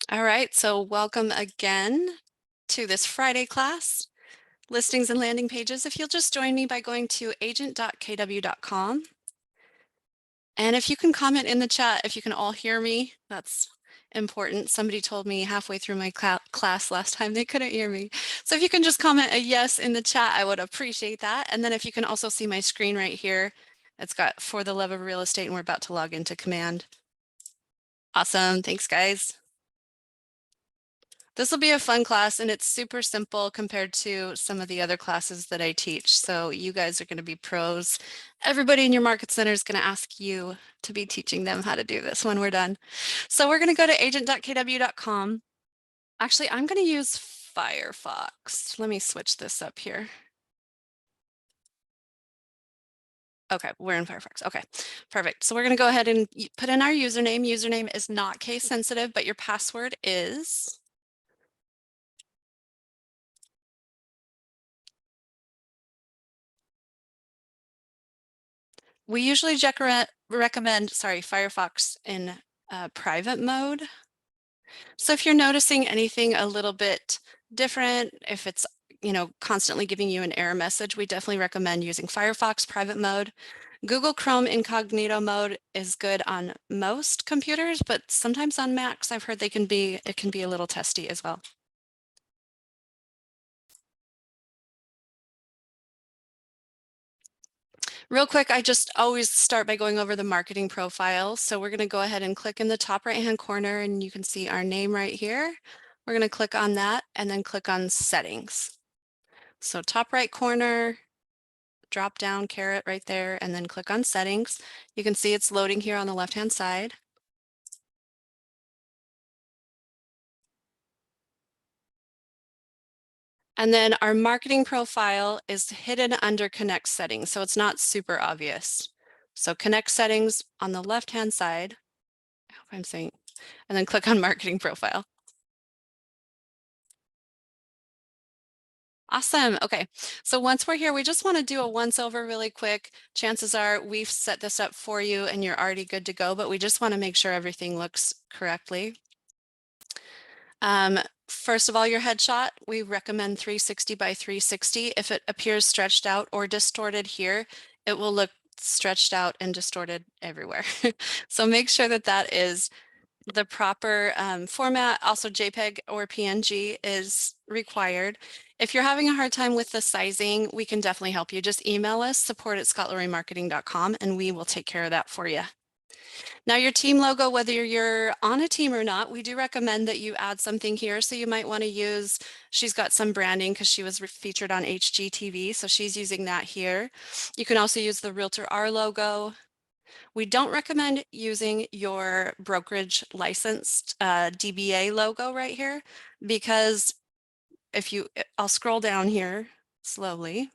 All right, so welcome again to this Friday class, Listings and Landing Pages. If you'll just join me by going to agent.kw.com. And if you can comment in the chat, if you can all hear me, that's important. Somebody told me halfway through my class last time they couldn't hear me. So if you can just comment a yes in the chat, I would appreciate that. And then if you can also see my screen right here, it's got For the Love of Real Estate, and we're about to log into Command. Awesome, thanks guys. This will be a fun class, and it's super simple compared to some of the other classes that I teach. So you guys are going to be pros. Everybody in your market center is going to ask you to be teaching them how to do this when we're done. So we're going to go to agent.kw.com. Actually, I'm going to use Firefox. Let me switch this up here. Okay, we're in Firefox. Okay, perfect. So we're going to go ahead and put in our username. Username is not case sensitive, but your password is. We usually recommend, Firefox in private mode. So if you're noticing anything a little bit different, if it's constantly giving you an error message, we definitely recommend using Firefox private mode. Google Chrome incognito mode is good on most computers, but sometimes on Macs, I've heard it can be a little testy as well. Real quick, I just always start by going over the marketing profile. So we're going to go ahead and click in the top right-hand corner, and you can see our name right here. We're going to click on that and then click on settings. So top right corner, drop down caret right there, and then click on settings. You can see it's loading here on the left-hand side. And then our marketing profile is hidden under connect settings, so it's not super obvious. So connect settings on the left-hand side. I hope I'm saying, and then click on marketing profile. Awesome. Okay. So once we're here, we just want to do a once over really quick. Chances are we've set this up for you and you're already good to go, but we just want to make sure everything looks correctly. First of all, your headshot, we recommend 360 by 360. If it appears stretched out or distorted here, it will look stretched out and distorted everywhere. So make sure that that is the proper format. Also JPEG or PNG is required. If you're having a hard time with the sizing, we can definitely help you. Just email us, support@scottlerymarketing.com, and we will take care of that for you. Now your team logo, whether you're on a team or not, we do recommend that you add something here. So you might want to use, she's got some branding because she was featured on HGTV. So she's using that here. You can also use the Realtor R logo. We don't recommend using your brokerage licensed DBA logo right here because I'll scroll down here slowly.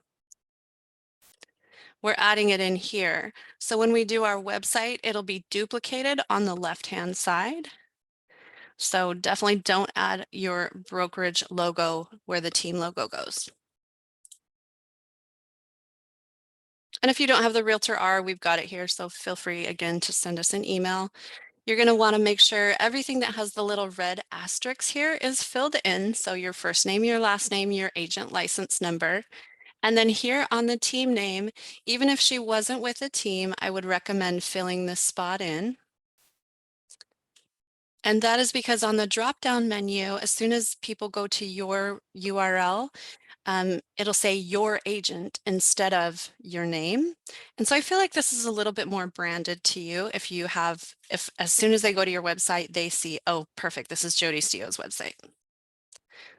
We're adding it in here. So when we do our website, it'll be duplicated on the left-hand side. So definitely don't add your brokerage logo where the team logo goes. And if you don't have the Realtor R, we've got it here. So feel free again to send us an email. You're going to want to make sure everything that has the little red asterisks here is filled in. So your first name, your last name, your agent license number. And then here on the team name, even if she wasn't with a team, I would recommend filling this spot in. And that is because on the drop-down menu, as soon as people go to your URL, it'll say your agent instead of your name. And so I feel like this is a little bit more branded to you if as soon as they go to your website, they see, oh, perfect, this is Jody Steele's website.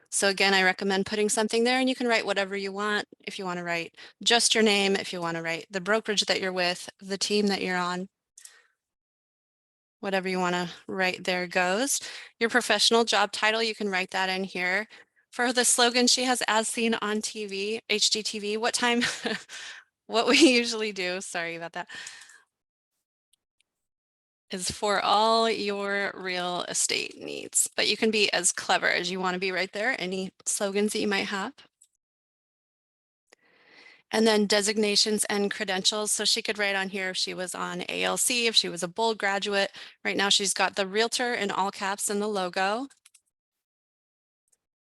So again, I recommend putting something there, and you can write whatever you want. If you want to write just your name, if you want to write the brokerage that you're with, the team that you're on, whatever you want to write there goes. Your professional job title, you can write that in here. For the slogan, she has as seen on TV, HGTV, what time, what we usually do, sorry about that, is for all your real estate needs. But you can be as clever as you want to be right there, any slogans that you might have. And then designations and credentials. So she could write on here if she was on ALC, if she was a bold graduate. Right now she's got the Realtor in all caps in the logo.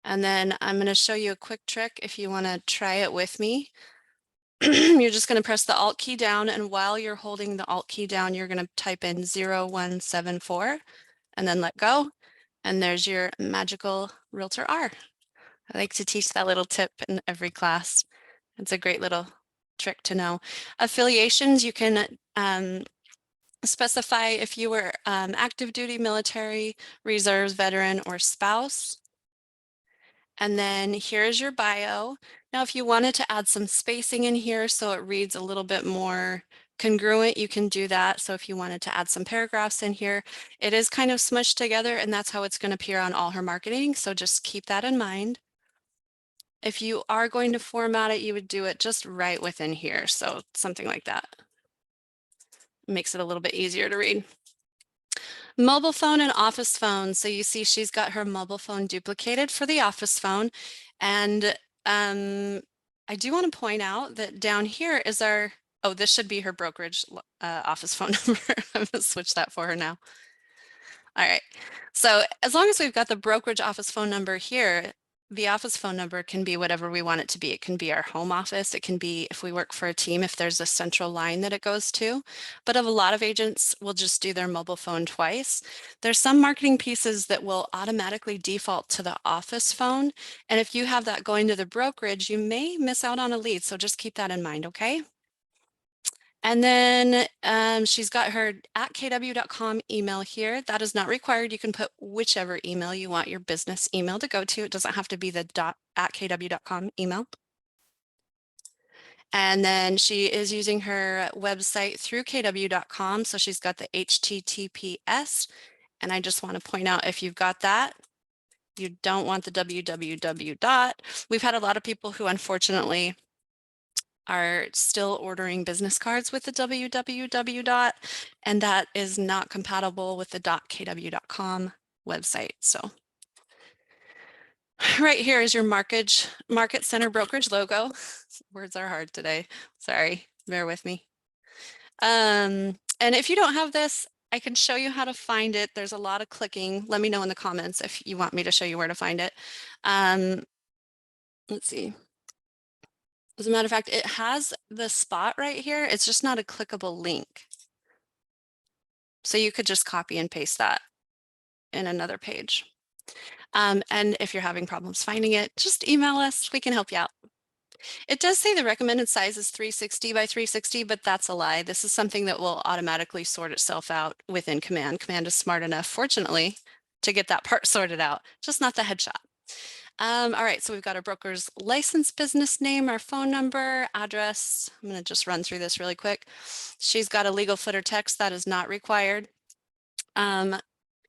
And then I'm going to show you a quick trick if you want to try it with me. You're just going to press the Alt key down, and while you're holding the Alt key down, you're going to type in 0174 and then let go. And there's your magical Realtor R. I like to teach that little tip in every class. It's a great little trick to know. Affiliations, you can specify if you were active duty, military, reserves, veteran, or spouse. And then here's your bio. Now, if you wanted to add some spacing in here so it reads a little bit more congruent, you can do that. So if you wanted to add some paragraphs in here, it is kind of smushed together, and that's how it's going to appear on all her marketing. So just keep that in mind. If you are going to format it, you would do it just right within here. So something like that makes it a little bit easier to read. Mobile phone and office phone. So you see she's got her mobile phone duplicated for the office phone. And I do want to point out that down here is our, oh, this should be her brokerage office phone number. I'm going to switch that for her now. All right. So as long as we've got the brokerage office phone number here, the office phone number can be whatever we want it to be. It can be our home office. It can be if we work for a team, if there's a central line that it goes to. But a lot of agents will just do their mobile phone twice. There's some marketing pieces that will automatically default to the office phone. And if you have that going to the brokerage, you may miss out on a lead. So just keep that in mind, okay? And then she's got her @kw.com email here. That is not required. You can put whichever email you want your business email to go to. It doesn't have to be the @kw.com email. And then she is using her website through kw.com. So she's got the HTTPS. And I just want to point out, if you've got that, you don't want the www. We've had a lot of people who unfortunately are still ordering business cards with the www. And that is not compatible with the .kw.com website. So right here is your market center brokerage logo. Words are hard today. Sorry, bear with me. And if you don't have this, I can show you how to find it. There's a lot of clicking. Let me know in the comments if you want me to show you where to find it. Let's see. As a matter of fact, it has the spot right here. It's just not a clickable link. So you could just copy and paste that in another page. And if you're having problems finding it, just email us. We can help you out. It does say the recommended size is 360 by 360, but that's a lie. This is something that will automatically sort itself out within Command. Command is smart enough, fortunately, to get that part sorted out, just not the headshot. All right, so we've got our broker's license, business name, our phone number, address. I'm going to just run through this really quick. She's got a legal footer text that is not required in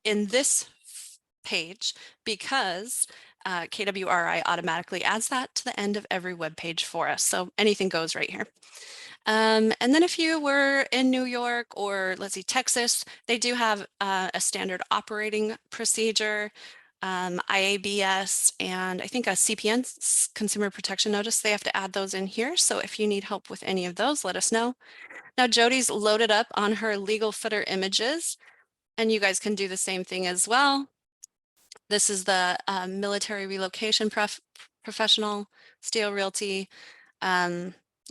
this page, because KWRI automatically adds that to the end of every web page for us. So anything goes right here. And then if you were in New York or let's see, Texas, they do have a standard operating procedure, IABS, and I think a CPN, Consumer Protection Notice. They have to add those in here. So if you need help with any of those, let us know. Now Jody's loaded up on her legal footer images, and you guys can do the same thing as well. This is the military relocation professional, Steel Realty,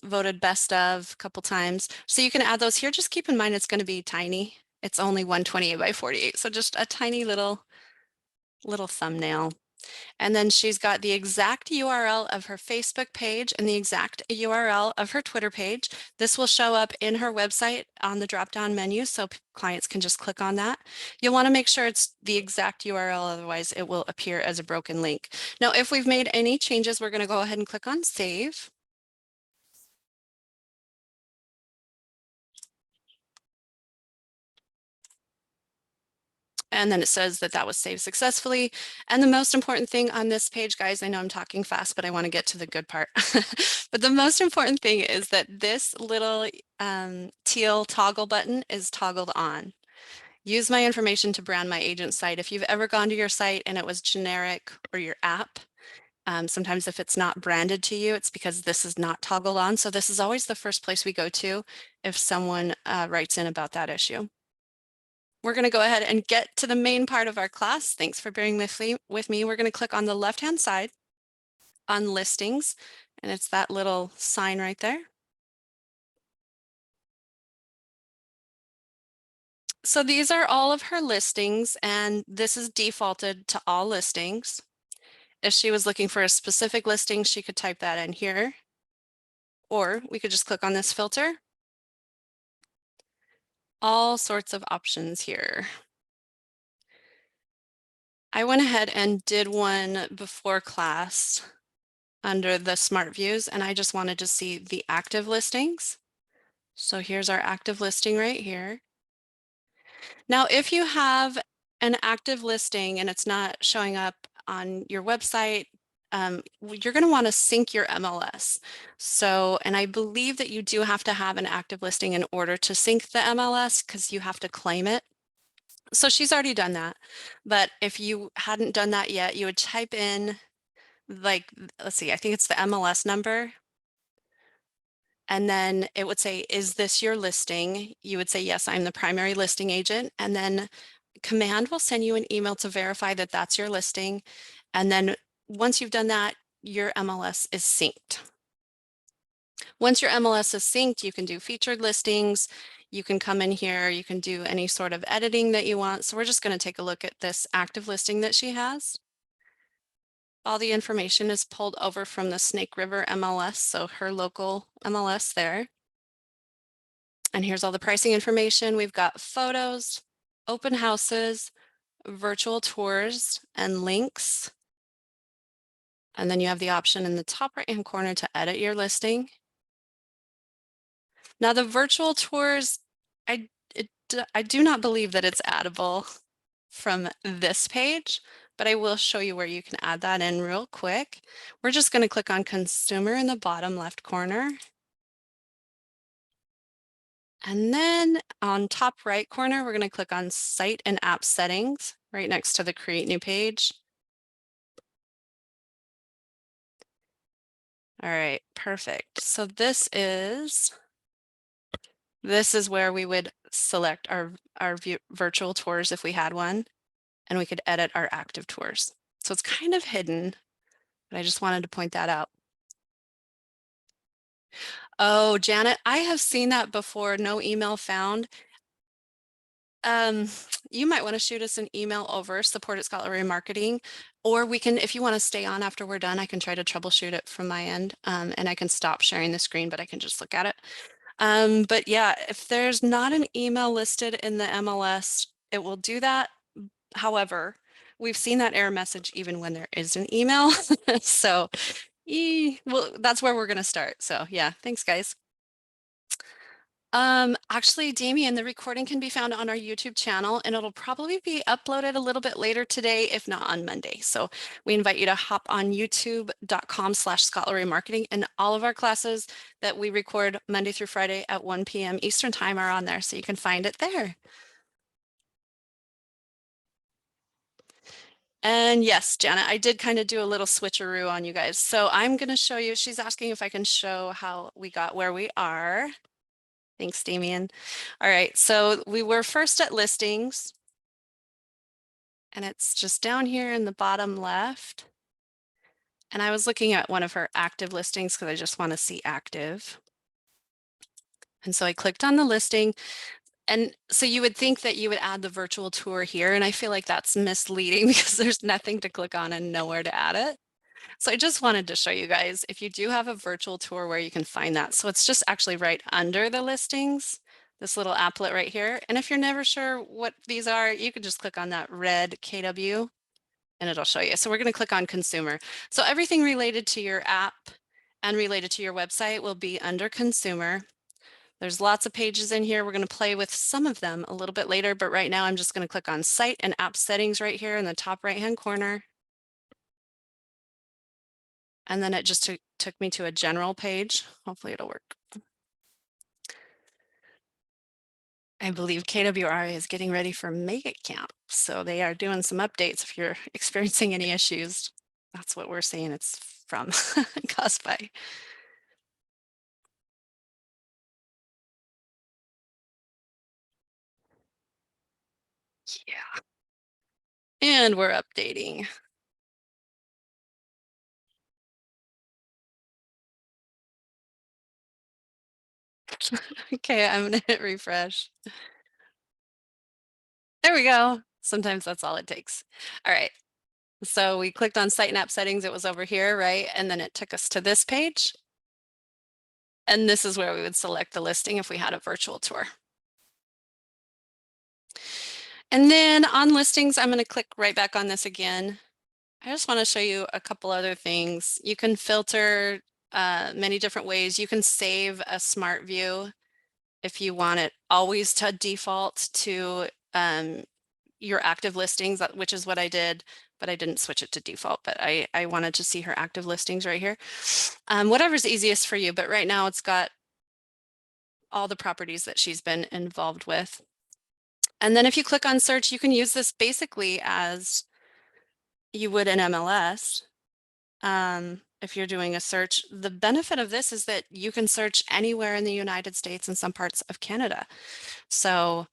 voted best of a couple times. So you can add those here. Just keep in mind it's going to be tiny. It's only 128 by 48. So just a tiny little thumbnail. And then she's got the exact URL of her Facebook page and the exact URL of her Twitter page. This will show up in her website on the drop-down menu, so clients can just click on that. You'll want to make sure it's the exact URL, otherwise it will appear as a broken link. Now, if we've made any changes, we're going to go ahead and click on Save. And then it says that that was saved successfully. And the most important thing on this page, guys, I know I'm talking fast, but I want to get to the good part. But the most important thing is that this little teal toggle button is toggled on. Use my information to brand my agent site. If you've ever gone to your site and it was generic, or your app, sometimes if it's not branded to you, it's because this is not toggled on. So this is always the first place we go to if someone writes in about that issue. we're going to go ahead and get to the main part of our class. Thanks for bearing with me. We're going to click on the left-hand side on listings, and it's that little sign right there. So these are all of her listings, and this is defaulted to all listings. If she was looking for a specific listing, she could type that in here, or we could just click on this filter. All sorts of options here. I went ahead and did one before class under the Smart Views, and I just wanted to see the active listings. So here's our active listing right here. Now, if you have an active listing and it's not showing up on your website, you're going to want to sync your MLS. So, and I believe that you do have to have an active listing in order to sync the MLS because you have to claim it. So she's already done that. But if you hadn't done that yet, you would type in, like, let's see, I think it's the MLS number. And then it would say, is this your listing? You would say, yes, I'm the primary listing agent. And then Command will send you an email to verify that that's your listing. And then once you've done that, your MLS is synced. Once your MLS is synced, you can do featured listings. You can come in here, you can do any sort of editing that you want. So we're just going to take a look at this active listing that she has. All the information is pulled over from the Snake River MLS, so her local MLS there. And here's all the pricing information. We've got photos, open houses, virtual tours, and links. And then you have the option in the top right-hand corner to edit your listing. Now the virtual tours, I do not believe that it's addable from this page, but I will show you where you can add that in real quick. We're just going to click on consumer in the bottom left corner. And then on top right corner, we're going to click on site and app settings right next to the create new page. All right, perfect. So this is where we would select our virtual tours if we had one, and we could edit our active tours. So it's kind of hidden, but I just wanted to point that out. Oh, Janet, I have seen that before. No email found. You might want to shoot us an email over support@scholarlymarketing, or we can, if you want to stay on after we're done, I can try to troubleshoot it from my end, and I can stop sharing the screen, but I can just look at it. But yeah, if there's not an email listed in the MLS, it will do that. However, we've seen that error message even when there is an email. So well, that's where we're going to start. So yeah, thanks guys. Actually, Damien, the recording can be found on our YouTube channel, and it'll probably be uploaded a little bit later today, if not on Monday. So we invite you to hop on youtube.com/scholarlymarketing, and all of our classes that we record Monday through Friday at 1 p.m. Eastern time are on there, so you can find it there. And yes, Janet, I did kind of do a little switcheroo on you guys. So I'm going to show you, she's asking if I can show how we got where we are. Thanks, Damien. All right, so we were first at listings, and it's just down here in the bottom left. And I was looking at one of her active listings because I just want to see active. And so I clicked on the listing. And so you would think that you would add the virtual tour here, and I feel like that's misleading because there's nothing to click on and nowhere to add it. So I just wanted to show you guys if you do have a virtual tour where you can find that. So it's just actually right under the listings, this little applet right here. And if you're never sure what these are, you can just click on that red KW and it'll show you. So we're going to click on consumer. So everything related to your app and related to your website will be under consumer. There's lots of pages in here. We're going to play with some of them a little bit later, but right now I'm just going to click on site and app settings right here in the top right-hand corner. And then it just took me to a general page. Hopefully it'll work. I believe KWRA is getting ready for Make It Camp. So they are doing some updates if you're experiencing any issues. That's what we're seeing it's from caused by. Yeah. And we're updating. Okay, I'm gonna hit refresh. There we go. Sometimes that's all it takes. All right. So we clicked on site and app settings. It was over here, right? And then it took us to this page. And this is where we would select the listing if we had a virtual tour. And then on listings, I'm going to click right back on this again. I just want to show you a couple other things. You can filter many different ways. You can save a smart view if you want it always to default to your active listings, which is what I did, but I didn't switch it to default, but I wanted to see her active listings right here. Whatever's easiest for you, but right now it's got all the properties that she's been involved with. And then if you click on search, you can use this basically as you would in MLS. If you're doing a search, the benefit of this is that you can search anywhere in the United States and some parts of Canada. So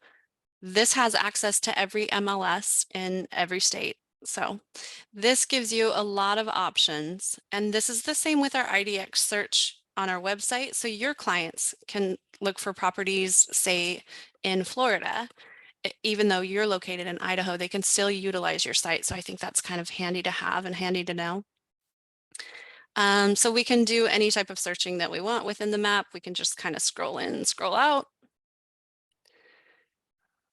this has access to every MLS in every state. So this gives you a lot of options. And this is the same with our IDX search on our website. So your clients can look for properties, say in Florida, even though you're located in Idaho, they can still utilize your site. So I think that's kind of handy to have and handy to know. So we can do any type of searching that we want within the map. We can just kind of scroll in, scroll out.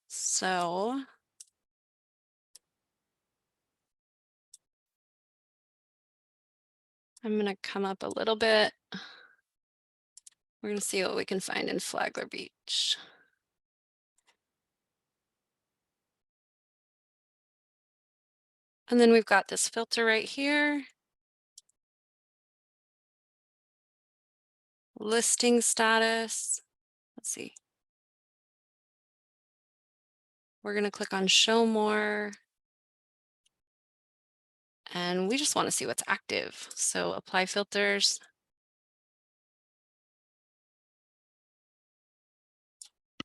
So I'm going to come up a little bit. We're going to see what we can find in Flagler Beach. And then we've got this filter right here. Listing status. Let's see. We're going to click on show more. And we just want to see what's active. So apply filters.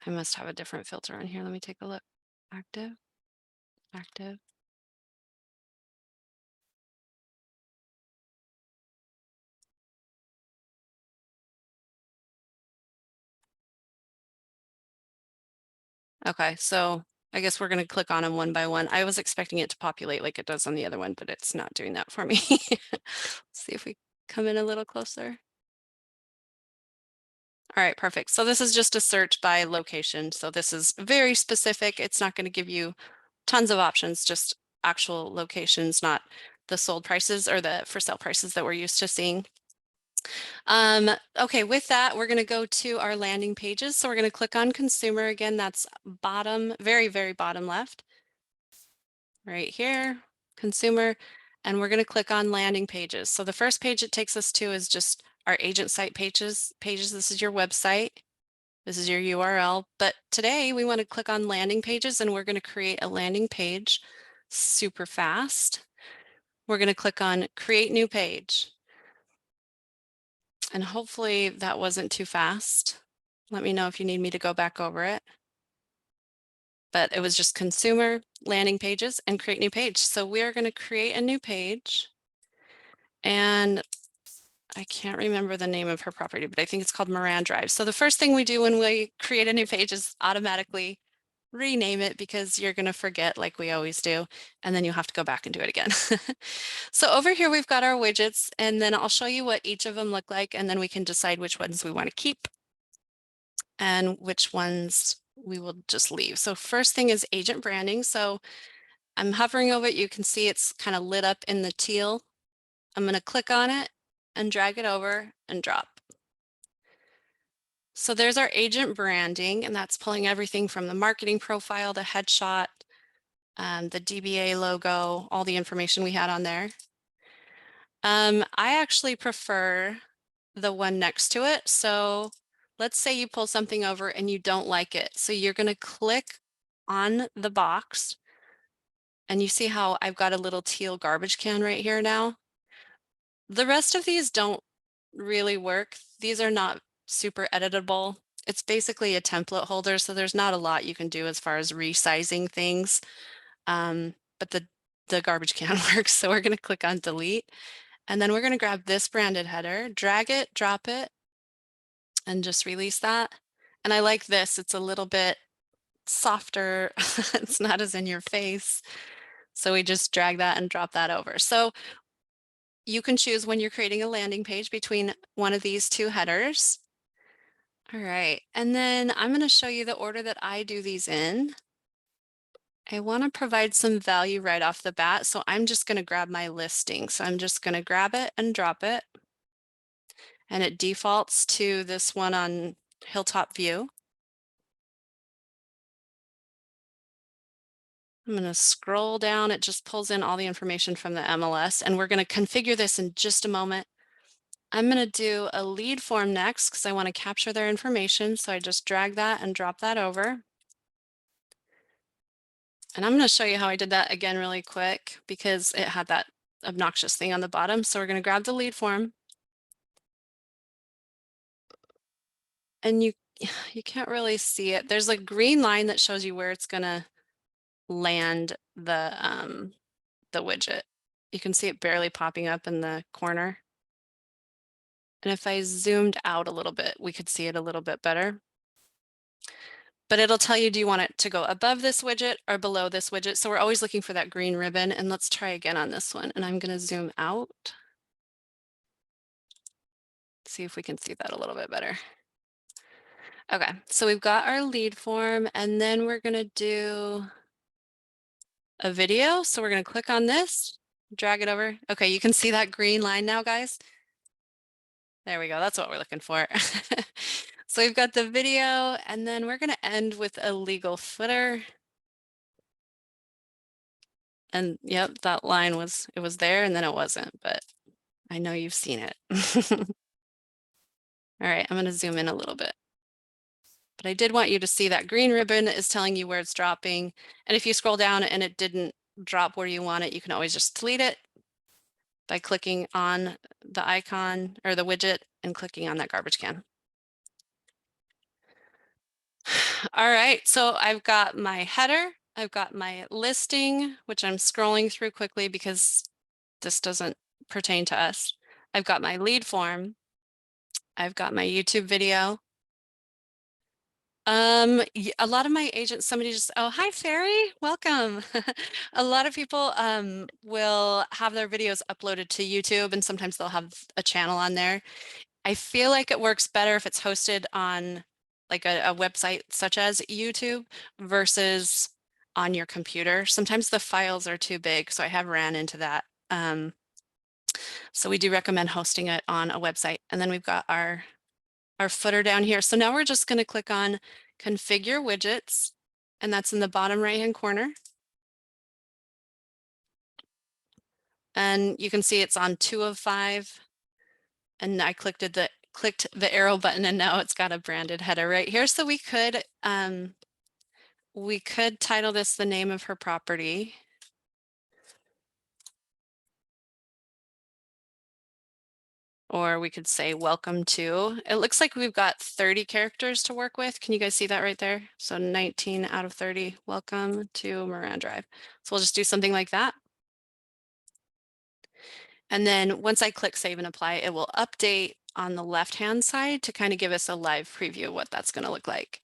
I must have a different filter on here. Let me take a look. Active, active. Okay, so I guess we're going to click on them one by one. I was expecting it to populate like it does on the other one, but it's not doing that for me. Let's see if we come in a little closer. All right, perfect. So this is just a search by location. So this is very specific. It's not going to give you tons of options, just actual locations, not the sold prices or the for sale prices that we're used to seeing. Okay, with that, we're going to go to our landing pages. So we're going to click on consumer again. That's bottom, very, very bottom left. Right here, consumer, and we're going to click on landing pages. So the first page it takes us to is just our agent site pages. This is your website. This is your URL. But today we want to click on landing pages and we're going to create a landing page super fast. We're going to click on create new page. And hopefully that wasn't too fast. Let me know if you need me to go back over it. But it was just consumer, landing pages, and create new page. So we are going to create a new page. And I can't remember the name of her property, but I think it's called Moran Drive. So the first thing we do when we create a new page is automatically rename it because you're going to forget like we always do. And then you'll have to go back and do it again. So over here, we've got our widgets, and then I'll show you what each of them look like, and then we can decide which ones we want to keep and which ones we will just leave. So first thing is agent branding. So I'm hovering over it. You can see it's kind of lit up in the teal. I'm going to click on it and drag it over and drop. So there's our agent branding, and that's pulling everything from the marketing profile, the headshot, the DBA logo, all the information we had on there. I actually prefer the one next to it. So let's say you pull something over and you don't like it. So you're going to click on the box and you see how I've got a little teal garbage can right here now. The rest of these don't really work. These are not super editable. It's basically a template holder, so there's not a lot you can do as far as resizing things. But the garbage can works, so we're going to click on delete. And then we're going to grab this branded header, drag it, drop it, and just release that. And I like this. It's a little bit softer. It's not as in your face. So we just drag that and drop that over. So you can choose when you're creating a landing page between one of these two headers. All right, and then I'm going to show you the order that I do these in. I want to provide some value right off the bat, so I'm just going to grab my listing. So I'm just going to grab it and drop it. And it defaults to this one on Hilltop View. I'm going to scroll down. It just pulls in all the information from the MLS, and we're going to configure this in just a moment. I'm going to do a lead form next because I want to capture their information. So I just drag that and drop that over. And I'm going to show you how I did that again really quick because it had that obnoxious thing on the bottom. So we're going to grab the lead form. And you can't really see it. There's a green line that shows you where it's going to land the widget. You can see it barely popping up in the corner. And if I zoomed out a little bit, we could see it a little bit better. But it'll tell you, do you want it to go above this widget or below this widget? So we're always looking for that green ribbon. And let's try again on this one. And I'm going to zoom out. See if we can see that a little bit better. Okay, so we've got our lead form, and then we're going to do a video. So we're going to click on this, drag it over. Okay, you can see that green line now, guys. There we go. That's what we're looking for. So we've got the video, and then we're going to end with a legal footer. And yep, that line was there, and then it wasn't, but I know you've seen it. All right, I'm going to zoom in a little bit. But I did want you to see that green ribbon is telling you where it's dropping. And if you scroll down and it didn't drop where you want it, you can always just delete it by clicking on the icon or the widget and clicking on that garbage can. All right, so I've got my header, I've got my listing, which I'm scrolling through quickly because this doesn't pertain to us. I've got my lead form, I've got my YouTube video. A lot of my agents, somebody just, oh, hi, Ferry, welcome. A lot of people will have their videos uploaded to YouTube, and sometimes they'll have a channel on there. I feel like it works better if it's hosted on like a website such as YouTube versus on your computer. Sometimes the files are too big, so I have ran into that. So we do recommend hosting it on a website. And then we've got our footer down here. So now we're just going to click on configure widgets, and that's in the bottom right hand corner. And you can see it's on 2 of 5. And I clicked the arrow button, and now it's got a branded header right here. So we could title this the name of her property. Or we could say welcome to. It looks like we've got 30 characters to work with. Can you guys see that right there? So 19 out of 30. Welcome to Moran Drive. So we'll just do something like that. And then once I click save and apply, it will update on the left-hand side to kind of give us a live preview of what that's going to look like.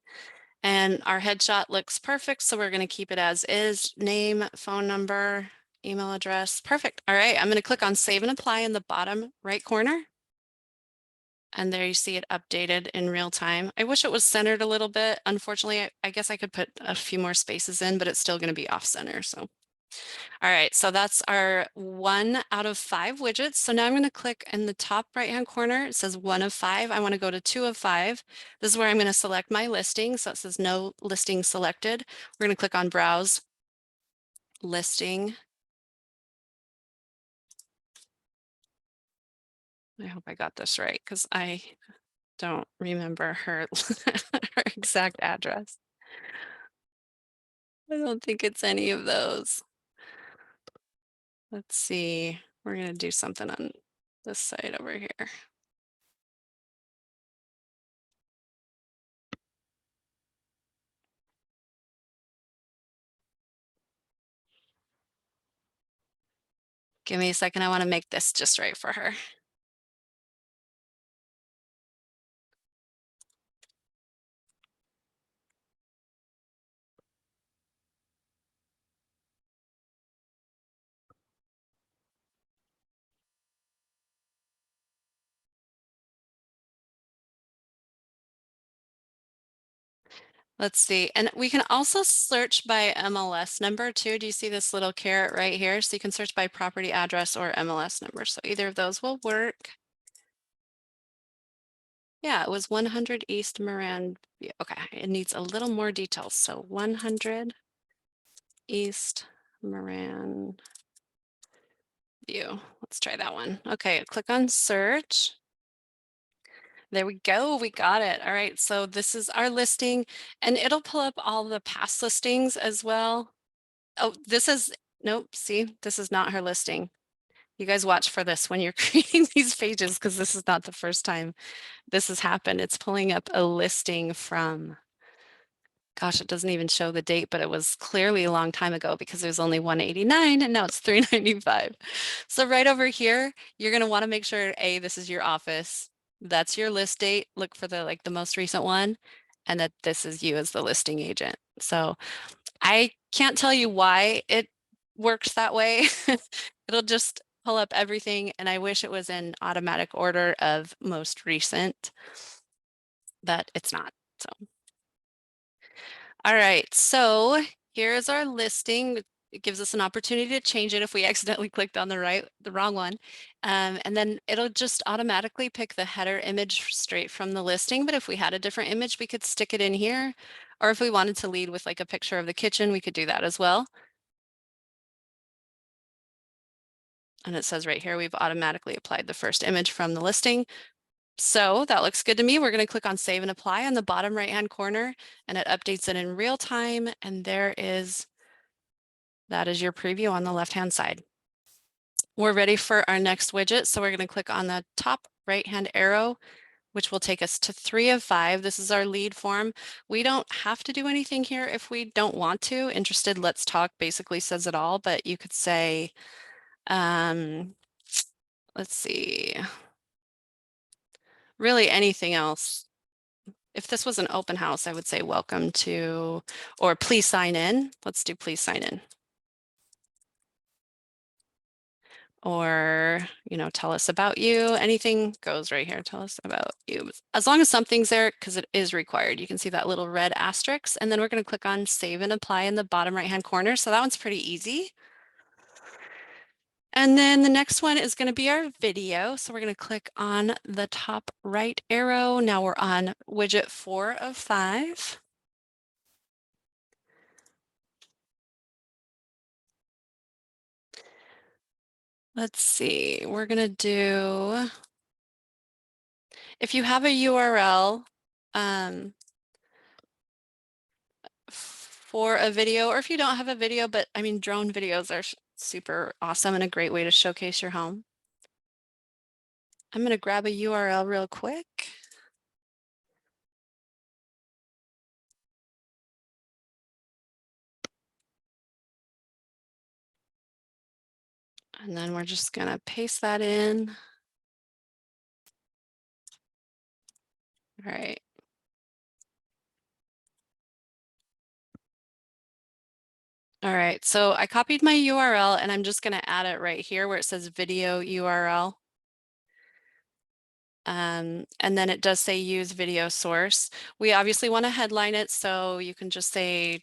And our headshot looks perfect, so we're going to keep it as is. Name, phone number, email address. Perfect. All right, I'm going to click on save and apply in the bottom right corner. And there you see it updated in real time. I wish it was centered a little bit. Unfortunately, I guess I could put a few more spaces in, but it's still going to be off center. So, all right, so that's our 1 out of 5 widgets. So now I'm going to click in the top right hand corner. It says 1 of 5. I want to go to 2 of 5. This is where I'm going to select my listing. So it says no listing selected. We're going to click on browse listing. I hope I got this right because I don't remember her, her exact address. I don't think it's any of those. Let's see. We're going to do something on this side over here. Give me a second. I want to make this just right for her. Let's see. And we can also search by MLS number too. Do you see this little caret right here? So you can search by property address or MLS number. So either of those will work. Yeah, it was 100 East Moran. Okay, it needs a little more details. So 100 East Moran View. Let's try that one. Okay, click on search. There we go. We got it. All right. So this is our listing and it'll pull up all the past listings as well. Oh, this is, nope. See, this is not her listing. You guys watch for this when you're creating these pages because this is not the first time this has happened. It's pulling up a listing from, gosh, it doesn't even show the date, but it was clearly a long time ago because there's only 189 and now it's 395. So right over here, you're going to want to make sure, A, this is your office. That's your list date. Look for the most recent one and that this is you as the listing agent. So I can't tell you why it works that way. It'll just pull up everything and I wish it was in automatic order of most recent, but it's not. So all right, so here's our listing. It gives us an opportunity to change it if we accidentally clicked on the wrong one. And then it'll just automatically pick the header image straight from the listing. But if we had a different image, we could stick it in here. Or if we wanted to lead with like a picture of the kitchen, we could do that as well. And it says right here, we've automatically applied the first image from the listing. So that looks good to me. We're going to click on save and apply on the bottom right-hand corner and it updates it in real time. And that is your preview on the left-hand side. We're ready for our next widget. So we're going to click on the top right-hand arrow, which will take us to 3 of 5. This is our lead form. We don't have to do anything here if we don't want to. Interested, let's talk basically says it all, but you could say, let's see, really anything else. If this was an open house, I would say welcome to, or please sign in. Let's do please sign in. Or, tell us about you. Anything goes right here. Tell us about you. As long as something's there, because it is required. You can see that little red asterisk, and then we're going to click on save and apply in the bottom right-hand corner. So that one's pretty easy. And then the next one is going to be our video. So we're going to click on the top right arrow. Now we're on widget 4 of 5. Let's see, we're going to do, if you have a URL for a video, or if you don't have a video, but I mean, drone videos are super awesome and a great way to showcase your home. I'm going to grab a URL real quick. And then we're just going to paste that in. All right. All right, so I copied my URL and I'm just going to add it right here where it says video URL. And then it does say use video source. We obviously want to headline it, so you can just say,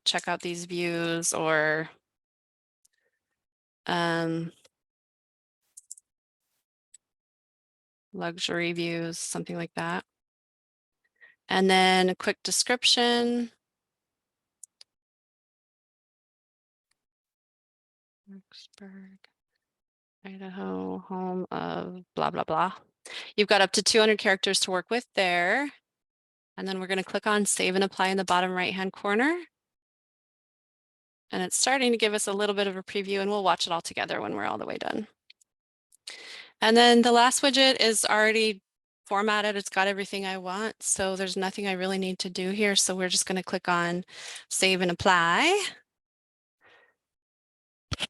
check out these views or luxury views, something like that. And then a quick description. Vicksburg, Idaho, home of blah, blah, blah. You've got up to 200 characters to work with there. And then we're going to click on save and apply in the bottom right-hand corner. And it's starting to give us a little bit of a preview and we'll watch it all together when we're all the way done. And then the last widget is already formatted. It's got everything I want. So there's nothing I really need to do here. So we're just going to click on save and apply.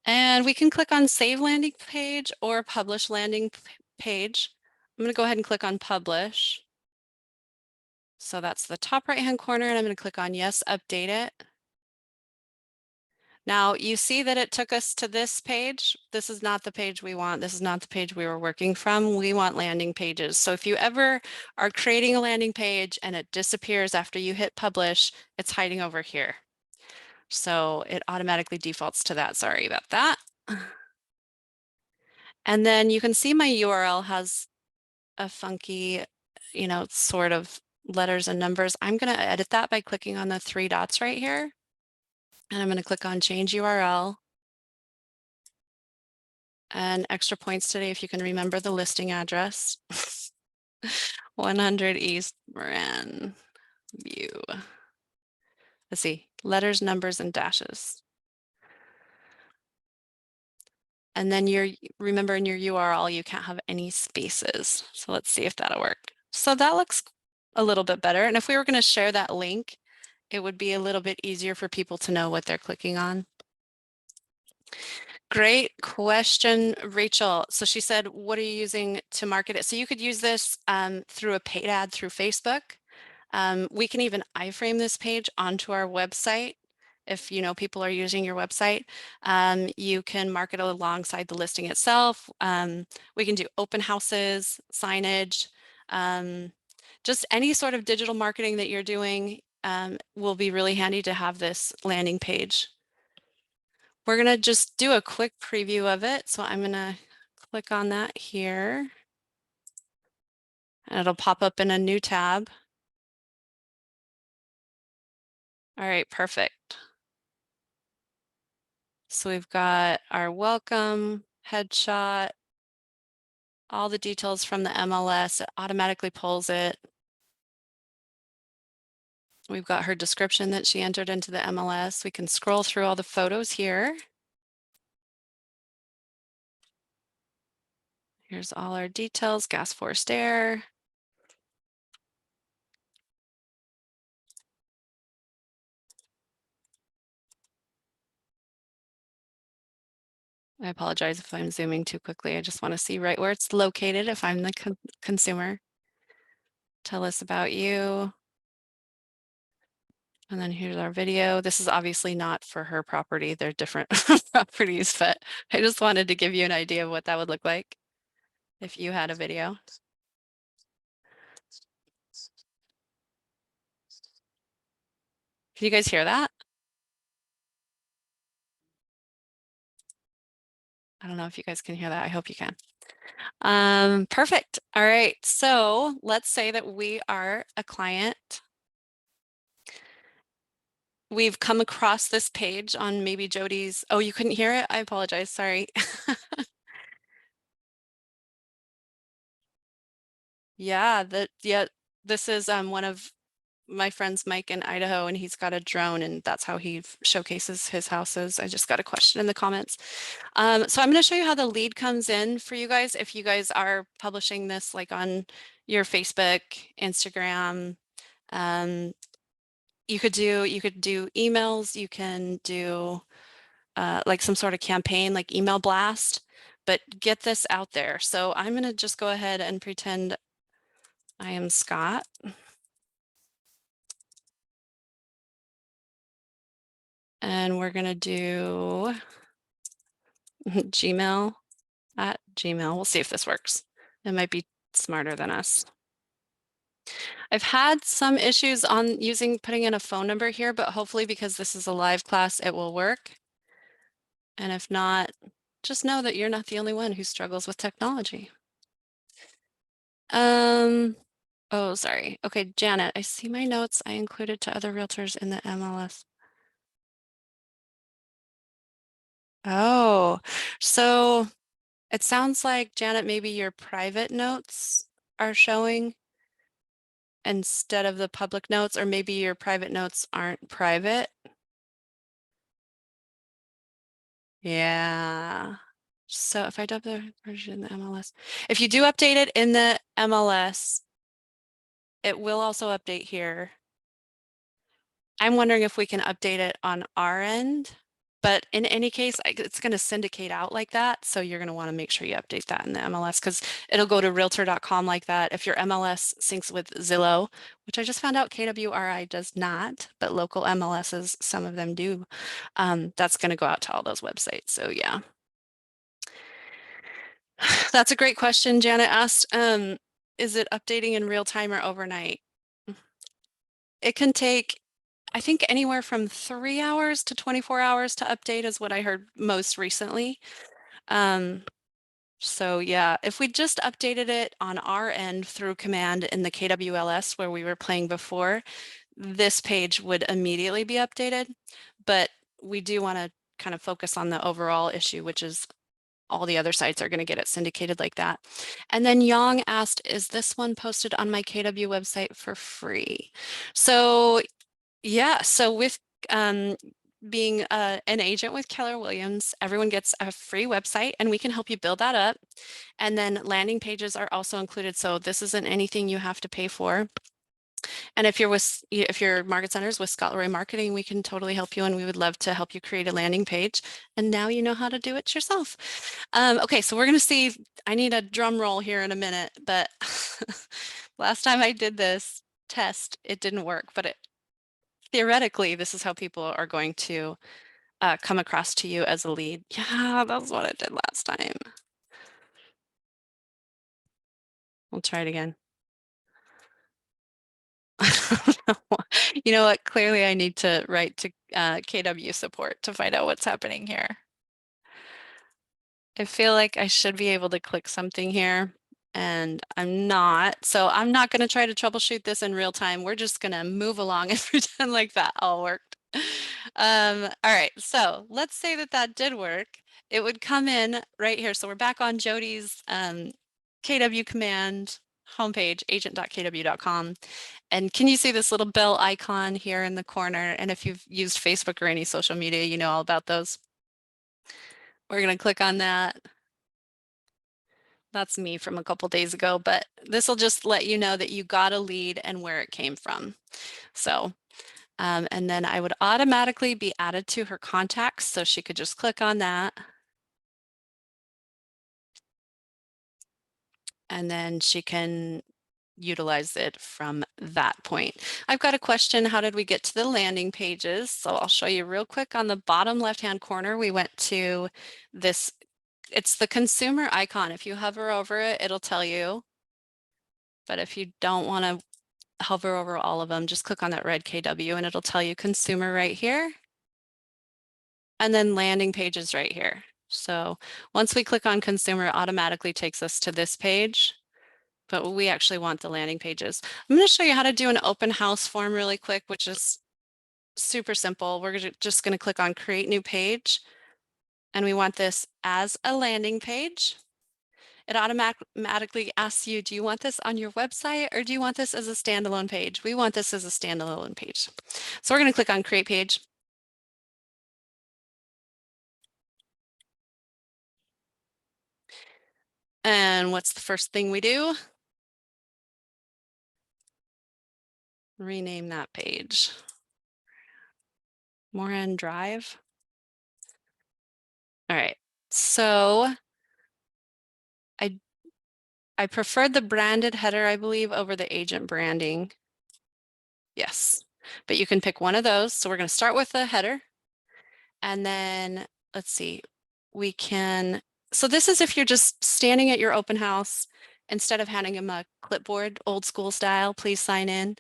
And we can click on Save Landing Page or Publish Landing Page. I'm going to go ahead and click on Publish. So that's the top right-hand corner, and I'm going to click on Yes, Update it. Now you see that it took us to this page. This is not the page we want. This is not the page we were working from. We want landing pages. So if you ever are creating a landing page and it disappears after you hit publish, it's hiding over here. So it automatically defaults to that. Sorry about that. And then you can see my URL has a funky, sort of letters and numbers. I'm going to edit that by clicking on the three dots right here. And I'm going to click on Change URL. And extra points today if you can remember the listing address. 100 East Moran View. Let's see, letters, numbers, and dashes. And then remember in your URL, you can't have any spaces. So let's see if that'll work. So that looks a little bit better. And if we were going to share that link, it would be a little bit easier for people to know what they're clicking on. Great question, Rachel. So she said, what are you using to market it? So you could use this through a paid ad through Facebook. We can even iframe this page onto our website. If people are using your website, you can market it alongside the listing itself. We can do open houses, signage, just any sort of digital marketing that you're doing will be really handy to have this landing page. We're going to just do a quick preview of it. So I'm going to click on that here. And it'll pop up in a new tab. All right, perfect. So we've got our welcome, headshot, all the details from the MLS. It automatically pulls it. We've got her description that she entered into the MLS. We can scroll through all the photos here. Here's all our details, gas forced air. I apologize if I'm zooming too quickly. I just want to see right where it's located if I'm the consumer. Tell us about you. And then here's our video. This is obviously not for her property. They're different properties, but I just wanted to give you an idea of what that would look like if you had a video. Can you guys hear that? I don't know if you guys can hear that. I hope you can. Perfect. All right. So let's say that we are a client. We've come across this page on maybe Jody's. Oh, you couldn't hear it? I apologize. Sorry. Yeah, this is one of my friend's Mike in Idaho, and he's got a drone, and that's how he showcases his houses. I just got a question in the comments. So I'm going to show you how the lead comes in for you guys if you guys are publishing this like on your Facebook, Instagram. You could do emails, you can do like some sort of campaign like email blast, but get this out there. So I'm going to just go ahead and pretend I am Scott. And we're going to do Gmail at Gmail. We'll see if this works. It might be smarter than us. I've had some issues on putting in a phone number here, but hopefully because this is a live class, it will work. And if not, just know that you're not the only one who struggles with technology. Oh, sorry. Okay, Janet, I see my notes I included to other realtors in the MLS. Oh, so it sounds like, Janet, maybe your private notes are showing instead of the public notes, or maybe your private notes aren't private. Yeah. So if I dub the version in the MLS, if you do update it in the MLS, it will also update here. I'm wondering if we can update it on our end. But in any case, it's going to syndicate out like that. So you're going to want to make sure you update that in the MLS because it'll go to realtor.com like that. If your MLS syncs with Zillow, which I just found out KWRI does not, but local MLSs, some of them do, that's going to go out to all those websites. So yeah. That's a great question Janet asked. Is it updating in real time or overnight? It can take, I think, anywhere from 3 hours to 24 hours to update is what I heard most recently. So yeah, if we just updated it on our end through command in the KWLS where we were playing before, this page would immediately be updated. But we do want to kind of focus on the overall issue, which is all the other sites are going to get it syndicated like that. And then Yang asked, is this one posted on my KW website for free? So yeah, so with being an agent with Keller Williams, everyone gets a free website and we can help you build that up. And then landing pages are also included. So this isn't anything you have to pay for. And if your market center is with Scott Leroy Marketing, we can totally help you and we would love to help you create a landing page. And now you know how to do it yourself. Okay, so we're going to see, I need a drum roll here in a minute, but last time I did this test, it didn't work, but theoretically, this is how people are going to come across to you as a lead. Yeah, that's what I did last time. We'll try it again. You know what? Clearly, I need to write to KW support to find out what's happening here. I feel like I should be able to click something here and I'm not. So I'm not going to try to troubleshoot this in real time. We're just going to move along and pretend like that all worked. All right, so let's say that that did work. It would come in right here. So we're back on Jody's KW command homepage, agent.kw.com. And can you see this little bell icon here in the corner? And if you've used Facebook or any social media, you know all about those. We're going to click on that. That's me from a couple days ago, but this will just let you know that you got a lead and where it came from. So, and then I would automatically be added to her contacts. So she could just click on that. And then she can utilize it from that point. I've got a question. How did we get to the landing pages? So I'll show you real quick on the bottom left-hand corner. We went to this, it's the consumer icon. If you hover over it, it'll tell you. But if you don't want to hover over all of them, just click on that red KW and it'll tell you consumer right here. And then landing pages right here. So once we click on consumer, it automatically takes us to this page. But we actually want the landing pages. I'm going to show you how to do an open house form really quick, which is super simple. We're just going to click on create new page. And we want this as a landing page. It automatically asks you, do you want this on your website or do you want this as a standalone page? We want this as a standalone page. So we're going to click on create page. And what's the first thing we do? Rename that page. Moran Drive. All right, so I preferred the branded header, I believe, over the agent branding. Yes, but you can pick one of those. So we're going to start with the header. And then let's see, we can, so this is if you're just standing at your open house, instead of handing them a clipboard, old school style, please sign in.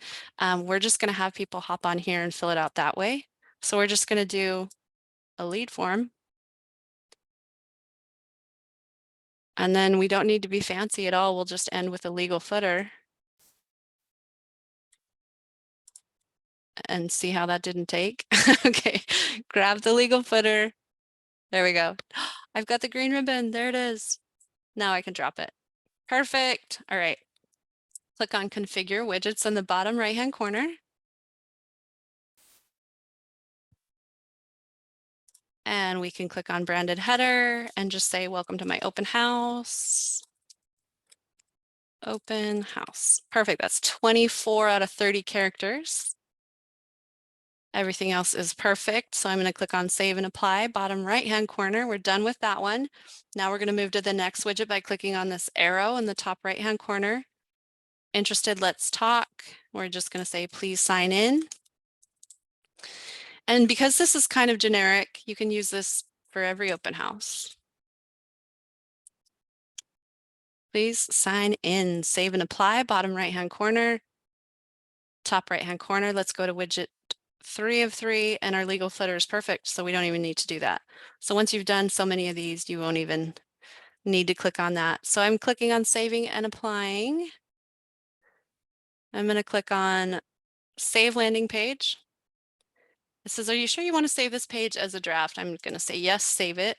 We're just going to have people hop on here and fill it out that way. So we're just going to do a lead form. And then we don't need to be fancy at all. We'll just end with a legal footer. And see how that didn't take. Okay, grab the legal footer. There we go. I've got the green ribbon. There it is. Now I can drop it. Perfect. All right. Click on configure widgets in the bottom right-hand corner. And we can click on branded header and just say, welcome to my open house. Open house. Perfect. That's 24 out of 30 characters. Everything else is perfect. So I'm going to click on Save and Apply, bottom right-hand corner. We're done with that one. Now we're going to move to the next widget by clicking on this arrow in the top right-hand corner. Interested, let's talk. We're just going to say, please sign in. And because this is kind of generic, you can use this for every open house. Please sign in, save and apply, bottom right-hand corner, top right-hand corner. Let's go to widget 3 of 3, and our legal footer is perfect, so we don't even need to do that. So once you've done so many of these, you won't even need to click on that. So I'm clicking on saving and applying. I'm going to click on save landing page. It says, are you sure you want to save this page as a draft? I'm going to say yes, save it.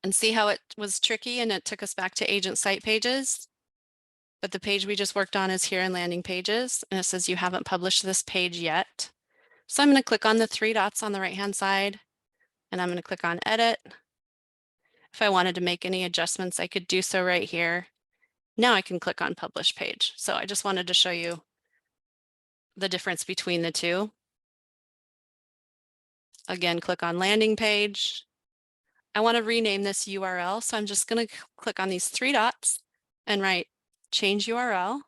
And see how it was tricky and it took us back to agent site pages. But the page we just worked on is here in landing pages, and it says you haven't published this page yet. So I'm going to click on the 3 dots on the right-hand side, and I'm going to click on edit. If I wanted to make any adjustments, I could do so right here. Now I can click on publish page. So I just wanted to show you the difference between the two. Again, click on landing page. I want to rename this URL, so I'm just going to click on these 3 dots and write change URL.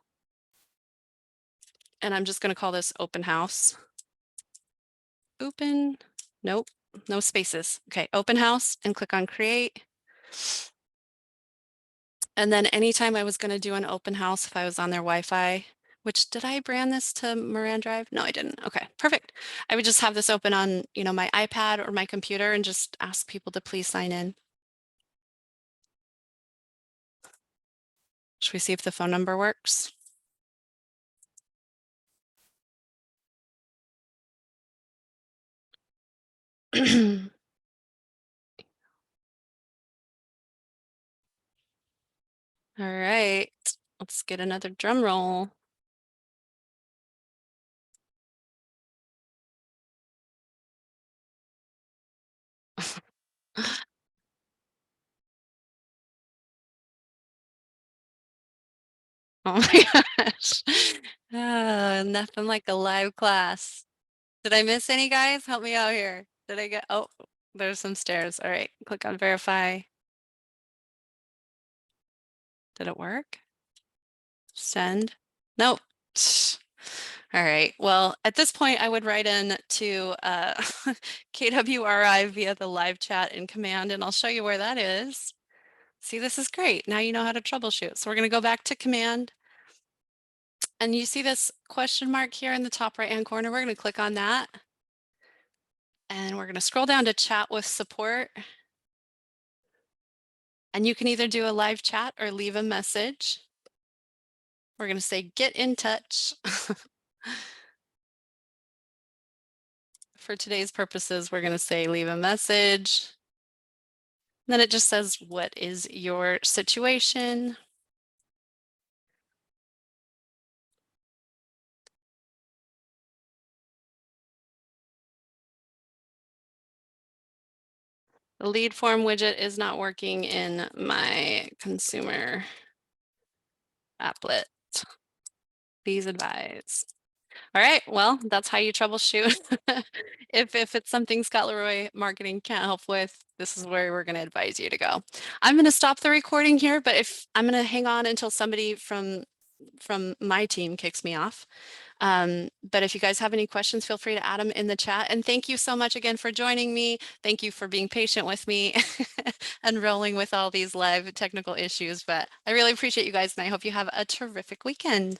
And I'm just going to call this open house. Open, nope, no spaces. Okay, open house, and click on create. And then anytime I was going to do an open house, if I was on their Wi-Fi, which did I brand this to Moran Drive? No, I didn't. Okay, perfect. I would just have this open on, my iPad or my computer and just ask people to please sign in. Should we see if the phone number works? All right, let's get another drum roll. Oh my gosh. Nothing like a live class. Did I miss any, guys? Help me out here. Did I get, oh, there's some stairs. All right, click on verify. Did it work? Send? Nope. All right, well, at this point, I would write in to KWRI via the live chat in command, and I'll show you where that is. See, this is great. Now you know how to troubleshoot. So we're going to go back to command. And you see this question mark here in the top right-hand corner. We're going to click on that. And we're going to scroll down to chat with support. And you can either do a live chat or leave a message. We're going to say get in touch. For today's purposes, we're going to say leave a message. Then it just says, what is your situation? The lead form widget is not working in my consumer applet. Please advise. All right, well, that's how you troubleshoot. If it's something Scott Leroy marketing can't help with, this is where we're going to advise you to go. I'm going to stop the recording here, but if I'm going to hang on until somebody from my team kicks me off. But if you guys have any questions, feel free to add them in the chat. And thank you so much again for joining me. Thank you for being patient with me and rolling with all these live technical issues. But I really appreciate you guys, and I hope you have a terrific weekend.